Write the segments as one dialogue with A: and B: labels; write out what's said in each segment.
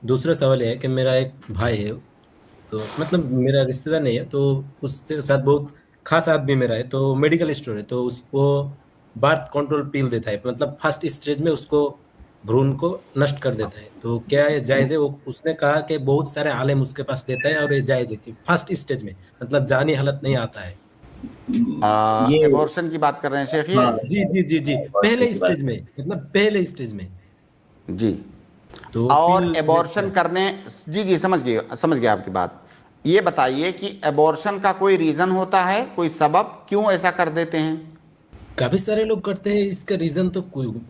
A: دوسرا سوال یہ ہے کہ میرا ایک بھائی ہے، تو مطلب میرا رشتہ دار نہیں ہے، تو اس کے ساتھ بہت خاص آدمی میرا ہے، تو میڈیکل اسٹور ہے، تو اس کو برتھ کنٹرول پل دیتا ہے، مطلب فرسٹ اسٹیج میں اس کو بھرون کو نشٹ کر دیتا ہے، تو کیا یہ جائز ہے؟ وہ اس نے کہا کہ بہت سارے عالم اس کے پاس لیتا ہے اور یہ جائز ہے کہ فرسٹ اسٹیج میں مطلب جانی حالت نہیں آتا ہے۔
B: یہ
C: ایبورشن کی بات کر رہے ہیں شیخ
B: ہاں
C: یہ؟
A: جی جی جی جی، پہلے اسٹیج میں، مطلب پہلے اسٹیج میں
C: جی،
A: تو
C: اور
A: پل
C: ایبورشن کرنے، جی جی سمجھ گیا آپ کی بات۔ یہ بتائیے کہ ایبورشن کا کوئی ریزن ہوتا ہے، کوئی سبب کیوں ایسا کر دیتے ہیں؟
A: کافی سارے لوگ کرتے ہیں، اس کا ریزن تو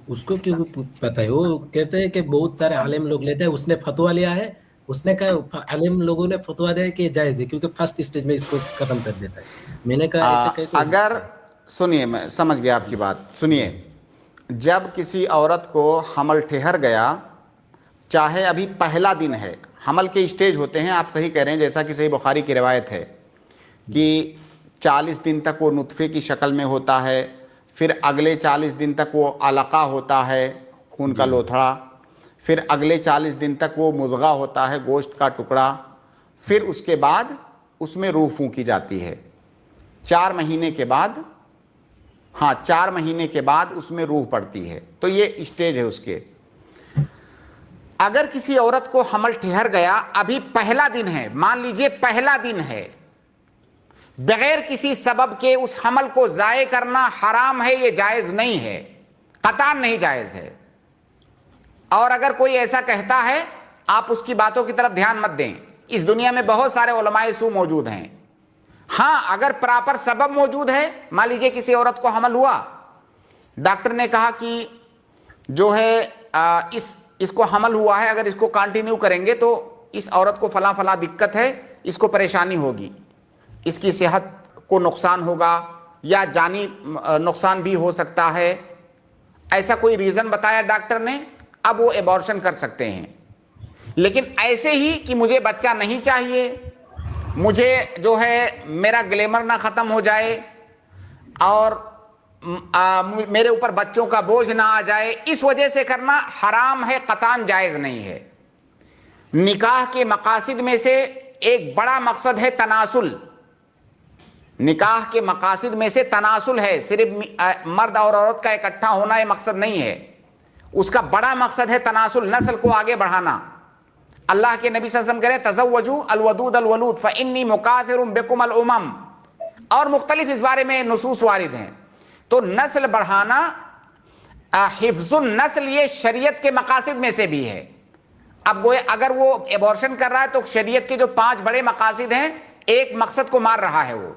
A: اس کو کیوں پتا ہے؟ وہ کہتے ہیں کہ بہت سارے عالم لوگ لیتے ہیں، اس نے فتوا لیا ہے، اس نے کہا عالم لوگوں نے فتوا دیا کہ یہ جائز ہے کیونکہ فرسٹ اسٹیج میں اس کو ختم کر دیتا ہے۔ میں نے کہا ایسے کیسے ہو
C: اگر
A: سکتا ہے؟
C: سنیے، میں سمجھ گیا آپ کی بات، سنیے، جب کسی عورت کو حمل ٹھہر گیا، چاہے ابھی پہلا دن ہے، حمل کے اسٹیج ہوتے ہیں، آپ صحیح کہہ رہے ہیں، جیسا کہ صحیح بخاری کی روایت ہے کہ 40 دن تک وہ نطفے کی شکل میں ہوتا ہے، پھر اگلے 40 دن تک وہ علقہ ہوتا ہے، خون کا
A: جی جی
C: لوتھڑا، پھر اگلے 40 دن تک وہ مضغہ ہوتا ہے، گوشت کا ٹکڑا، پھر اس کے بعد اس میں روح پھونکی جاتی ہے، 4 مہینے کے بعد، 4 مہینے کے بعد اس میں روح پڑتی ہے، تو یہ اسٹیج ہے اس کے۔ اگر کسی عورت کو حمل ٹھہر گیا، ابھی پہلا دن ہے، مان لیجئے پہلا دن ہے، بغیر کسی سبب کے اس حمل کو ضائع کرنا حرام ہے، یہ جائز نہیں ہے، قطعاً نہیں جائز ہے۔ اور اگر کوئی ایسا کہتا ہے، آپ اس کی باتوں کی طرف دھیان مت دیں، اس دنیا میں بہت سارے علماء سو موجود ہیں، اگر پراپر سبب موجود ہے، مان لیجئے کسی عورت کو حمل ہوا، ڈاکٹر نے کہا کہ جو ہے اس کو حمل ہوا ہے، اگر اس کو کنٹینیو کریں گے تو اس عورت کو فلاں فلاں دقت ہے، اس کو پریشانی ہوگی، اس کی صحت کو نقصان ہوگا یا جانی نقصان بھی ہو سکتا ہے، ایسا کوئی ریزن بتایا ڈاکٹر نے، اب وہ ایبورشن کر سکتے ہیں۔ لیکن ایسے ہی کہ مجھے بچہ نہیں چاہیے، مجھے جو ہے میرا گلیمر نہ ختم ہو جائے اور میرے اوپر بچوں کا بوجھ نہ آ جائے، اس وجہ سے کرنا حرام ہے، قطعاً جائز نہیں ہے۔ نکاح کے مقاصد میں سے ایک بڑا مقصد ہے تناسل، نکاح کے مقاصد میں سے تناسل ہے، صرف مرد اور عورت کا اکٹھا ہونا یہ مقصد نہیں ہے، اس کا بڑا مقصد ہے تناسل، نسل کو آگے بڑھانا۔ اللہ کے نبی صلی اللہ علیہ وسلم کہہ رہے ہیں تزوجوا الودود الولود فانی مکاثر بکم الامم، اور مختلف اس بارے میں نصوص وارد ہیں۔ تو نسل بڑھانا، حفظ النسل، یہ شریعت کے مقاصد میں سے بھی ہے۔ اب وہ اگر وہ ایبورشن کر رہا ہے تو شریعت کے جو 5 بڑے مقاصد ہیں، ایک مقصد کو مار رہا ہے وہ،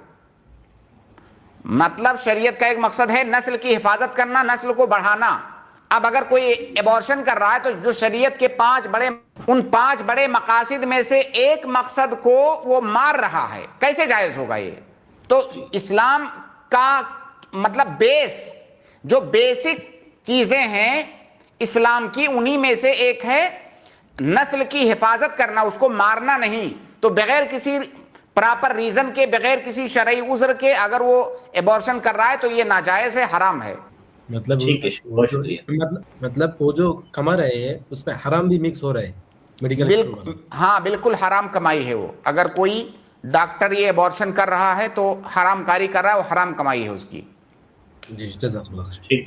C: مطلب شریعت کا ایک مقصد ہے نسل کی حفاظت کرنا، نسل کو بڑھانا۔ اب اگر کوئی ایبورشن کر رہا ہے تو جو شریعت کے 5 بڑے مقاصد میں سے ایک مقصد کو وہ مار رہا ہے، کیسے جائز ہوگا یہ؟ تو اسلام کا مطلب جو بیسک چیزیں ہیں اسلام کی، انہی میں سے ایک ہے نسل کی حفاظت کرنا، اس کو مارنا نہیں۔ تو بغیر کسی پراپر ریزن کے، بغیر کسی شرعی عذر کے اگر وہ ایبورشن کر رہا ہے تو یہ ناجائز ہے، حرام ہے۔
A: مطلب
B: ٹھیک ہے، بہت شکریہ۔
A: مطلب وہ جو کما رہے ہیں اس میں حرام بھی مکس ہو رہا ہے میڈیکل اسٹور والا۔
C: بالکل حرام کمائی ہے وہ، اگر کوئی ڈاکٹر یہ ایبورشن کر رہا ہے تو حرام کاری کر رہا ہے، وہ حرام کمائی ہے اس کی۔
A: جی جزاک اللہ خیر۔
B: ٹھیک ہے۔